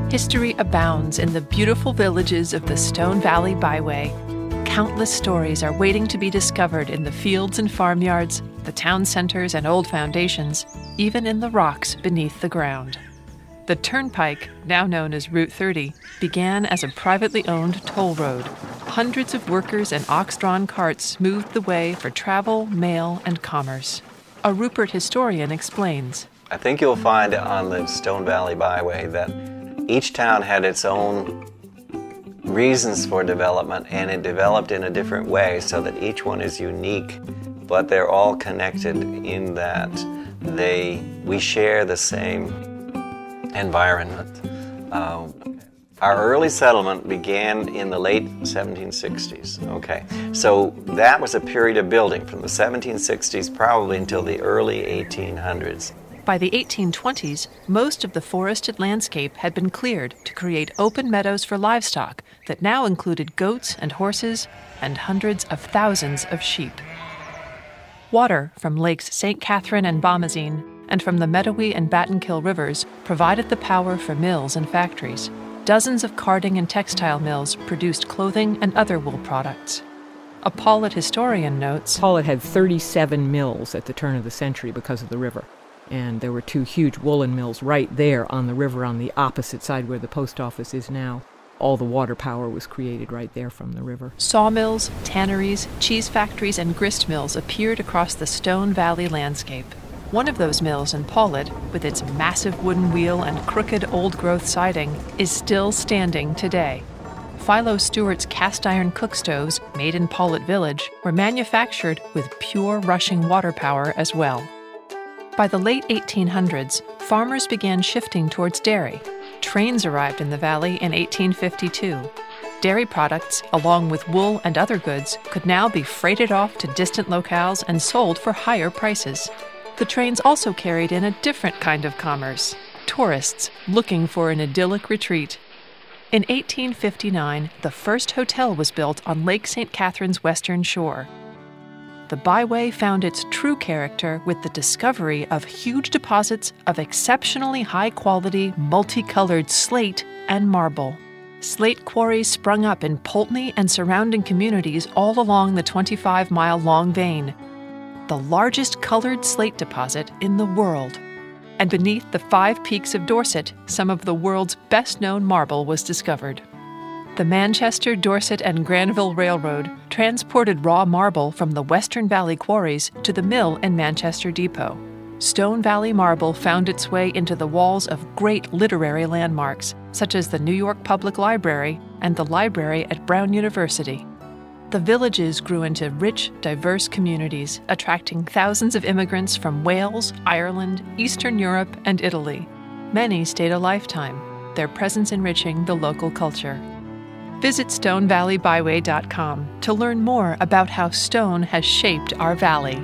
History abounds in the beautiful villages of the Stone Valley Byway. Countless stories are waiting to be discovered in the fields and farmyards, the town centers and old foundations, even in the rocks beneath the ground. The Turnpike, now known as Route 30, began as a privately owned toll road. Hundreds of workers and ox-drawn carts smoothed the way for travel, mail, and commerce. A Rupert historian explains. I think you'll find on the Stone Valley Byway that each town had its own reasons for development, and it developed in a different way so that each one is unique, but they're all connected in that we share the same environment. Our early settlement began in the late 1760s. Okay, so that was a period of building from the 1760s probably until the early 1800s. By the 1820s, most of the forested landscape had been cleared to create open meadows for livestock that now included goats and horses and hundreds of thousands of sheep. Water from Lakes St. Catherine and Bomazeen and from the Meadowy and Battenkill rivers provided the power for mills and factories. Dozens of carding and textile mills produced clothing and other wool products. A Paulet historian notes, Paulet had 37 mills at the turn of the century because of the river. And there were two huge woolen mills right there on the river on the opposite side where the post office is now. All the water power was created right there from the river. Sawmills, tanneries, cheese factories, and grist mills appeared across the Stone Valley landscape. One of those mills in Paulet, with its massive wooden wheel and crooked old-growth siding, is still standing today. Philo Stewart's cast-iron cook stoves, made in Paulet Village, were manufactured with pure rushing water power as well. By the late 1800s, farmers began shifting towards dairy. Trains arrived in the valley in 1852. Dairy products, along with wool and other goods, could now be freighted off to distant locales and sold for higher prices. The trains also carried in a different kind of commerce, tourists looking for an idyllic retreat. In 1859, the first hotel was built on Lake St. Catherine's western shore. The byway found its true character with the discovery of huge deposits of exceptionally high-quality, multicolored slate and marble. Slate quarries sprung up in Poultney and surrounding communities all along the 25-mile-long vein, the largest colored slate deposit in the world. And beneath the 5 peaks of Dorset, some of the world's best-known marble was discovered. The Manchester, Dorset, and Granville Railroad transported raw marble from the Western Valley quarries to the mill in Manchester Depot. Stone Valley marble found its way into the walls of great literary landmarks, such as the New York Public Library and the library at Brown University. The villages grew into rich, diverse communities, attracting thousands of immigrants from Wales, Ireland, Eastern Europe, and Italy. Many stayed a lifetime, their presence enriching the local culture. Visit StoneValleyByway.com to learn more about how stone has shaped our valley.